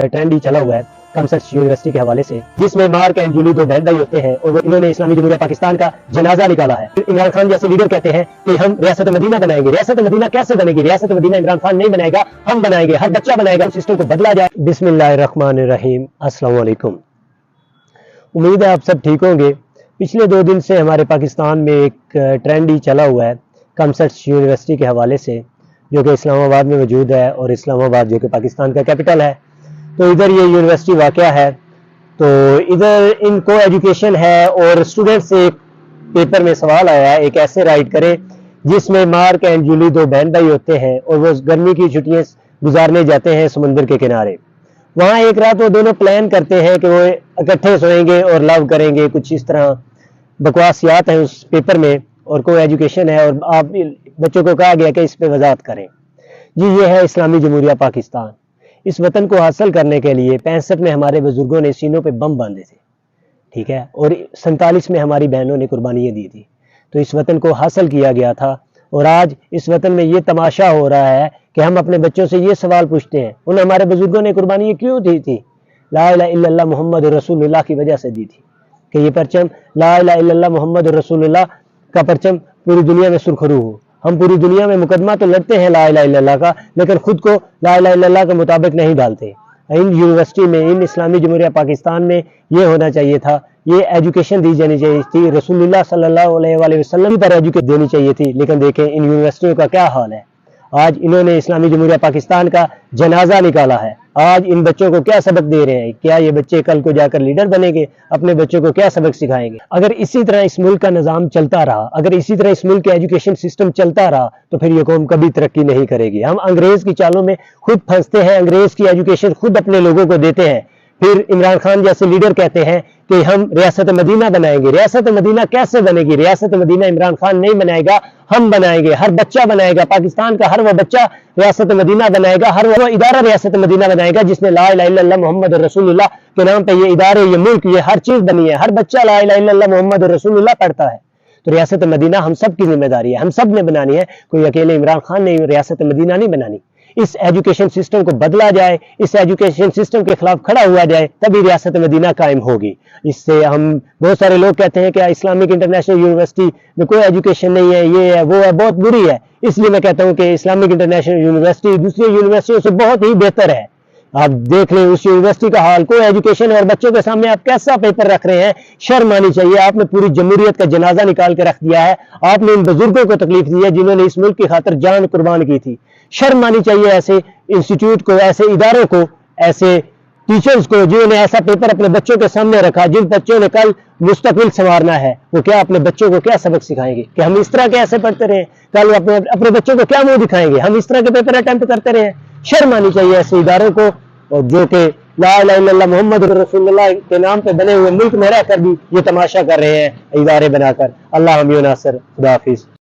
Trend ही चला हुआ है कमसर्च यूनिवर्सिटी के हवाले से, जिसमें मार्क एंड जूली दो बहन भाई होते हैं और इन्होंने इस्लामी जमहूरिया पाकिस्तान का जनाजा निकाला है। इमरान खान जैसे लीडर कहते हैं कि हम रियासत मदीना बनाएंगे। रियासत मदीना कैसे बनेगी? रियासत मदीना इमरान खान नहीं बनाएगा, हम बनाएंगे, हर बच्चा बनाएगा। सिस्टम को बदला जाए। बिस्मिल्लाहिर्रहमानिर्रहीम। अस्सलाम वालेकुम। उम्मीद है आप सब ठीक होंगे। पिछले 2 दिन से हमारे पाकिस्तान में एक ट्रेंड ही चला हुआ है कमसर्च यूनिवर्सिटी के हवाले से, जो कि इस्लामाबाद में मौजूद है और इस्लामाबाद जो कि पाकिस्तान का कैपिटल है। तो इधर ये यूनिवर्सिटी वाक़या है, तो इधर इनको एजुकेशन है और स्टूडेंट से एक पेपर में सवाल आया है, एक ऐसे राइट करें जिसमें मार्क एंड जूली दो बहन भाई होते हैं और वो गर्मी की छुट्टियां गुजारने जाते हैं समुंदर के किनारे। वहाँ एक रात वो दोनों प्लान करते हैं कि वो इकट्ठे सोएंगे और लव करेंगे, कुछ इस तरह बकवासियात हैं उस पेपर में और कोई एजुकेशन है और आप बच्चों को कहा गया कि इस पे वजाहत करें। जी ये है इस्लामी जमहूरिया पाकिस्तान। इस वतन को हासिल करने के लिए 65 में हमारे बुजुर्गों ने सीनों पे बम बांधे थे, ठीक है, और 47 में हमारी बहनों ने कुर्बानियाँ दी थी। तो इस वतन को हासिल किया गया था और आज इस वतन में ये तमाशा हो रहा है कि हम अपने बच्चों से ये सवाल पूछते हैं, उन हमारे बुजुर्गों ने कुर्बानियाँ क्यों दी थी? ला इलाहा इल्लल्लाह मुहम्मद रसूलुल्लाह की वजह से दी थी कि ये परचम ला इलाहा इल्लल्लाह मुहम्मद रसूलुल्लाह का परचम पूरी दुनिया में सुरखरू हो। हम पूरी दुनिया में मुकदमा तो लड़ते हैं ला इलाहा इल्लल्लाह का, लेकिन खुद को ला इलाहा इल्लल्लाह के मुताबिक नहीं डालते। इन यूनिवर्सिटी में, इन इस्लामी जमहूरिया पाकिस्तान में ये होना चाहिए था, ये एजुकेशन दी जानी चाहिए थी, रसूलुल्लाह सल्लल्लाहु अलैहि वसल्लम पर एजुकेशन देनी चाहिए थी। लेकिन देखें इन यूनिवर्सिटियों का क्या हाल है। आज इन्होंने इस्लामी जमहूरिया पाकिस्तान का जनाजा निकाला है। आज इन बच्चों को क्या सबक दे रहे हैं? क्या ये बच्चे कल को जाकर लीडर बनेंगे? अपने बच्चों को क्या सबक सिखाएंगे? अगर इसी तरह इस मुल्क का निज़ाम चलता रहा, अगर इसी तरह इस मुल्क का एजुकेशन सिस्टम चलता रहा, तो फिर ये कौम कभी तरक्की नहीं करेगी। हम अंग्रेज की चालों में खुद फंसते हैं, अंग्रेज की एजुकेशन खुद अपने लोगों को देते हैं। फिर इमरान खान जैसे लीडर कहते हैं कि हम रियासत मदीना बनाएंगे। रियासत मदीना कैसे बनेगी? रियासत मदीना इमरान खान नहीं बनाएगा, हम बनाएंगे, हर बच्चा बनाएगा। पाकिस्तान का हर वो बच्चा रियासत मदीना बनाएगा, हर वो इदारा रियासत मदीना बनाएगा जिसने ला इलाहा इल्लल्लाह मुहम्मद रसूलुल्लाह के नाम पे ये इदारे, ये मुल्क, ये हर चीज बनी है। हर बच्चा ला इलाहा इल्लल्लाह मुहम्मद रसूलुल्लाह पढ़ता है। तो रियासत मदीना हम सब की जिम्मेदारी है, हम सब ने बनानी है। कोई अकेले इमरान खान ने रियासत मदीना नहीं बनानी। इस एजुकेशन सिस्टम को बदला जाए, इस एजुकेशन सिस्टम के खिलाफ खड़ा हुआ जाए, तभी रियासत मदीना कायम होगी। इससे हम बहुत सारे लोग कहते हैं कि इस्लामिक इंटरनेशनल यूनिवर्सिटी में कोई एजुकेशन नहीं है, ये है, वो है, बहुत बुरी है। इसलिए मैं कहता हूँ कि इस्लामिक इंटरनेशनल यूनिवर्सिटी दूसरी यूनिवर्सिटियों से बहुत ही बेहतर है। आप देख लें उस यूनिवर्सिटी का हाल, कोई एजुकेशन है और बच्चों के सामने आप कैसा पेपर रख रहे हैं। शर्म आनी चाहिए। आपने पूरी जमहूरियत का जनाजा निकाल के रख दिया है। आपने इन बुजुर्गों को तकलीफ दी है जिन्होंने इस मुल्क की खातिर जान कुर्बान की थी। शर्म आनी चाहिए ऐसे इंस्टीट्यूट को, ऐसे इदारों को, ऐसे टीचर्स को जिन्होंने ऐसा पेपर अपने बच्चों के सामने रखा। जिन बच्चों ने कल मुस्तकबिल संवारना है, वो क्या अपने बच्चों को क्या सबक सिखाएंगे कि हम इस तरह के ऐसे पढ़ते रहे? कल अपने बच्चों को क्या मुंह दिखाएंगे? हम इस तरह के पेपर अटेम्प्ट करते रहे? शर्म आनी चाहिए ऐसे इदारों को, और जो कि ला इलाहा इल्लल्लाह मुहम्मद रसूलुल्लाह के नाम पे बने हुए मुल्क में रहकर भी ये तमाशा कर रहे हैं इदारे बनाकर। अल्लाह हम नासर। खुदा हाफिज।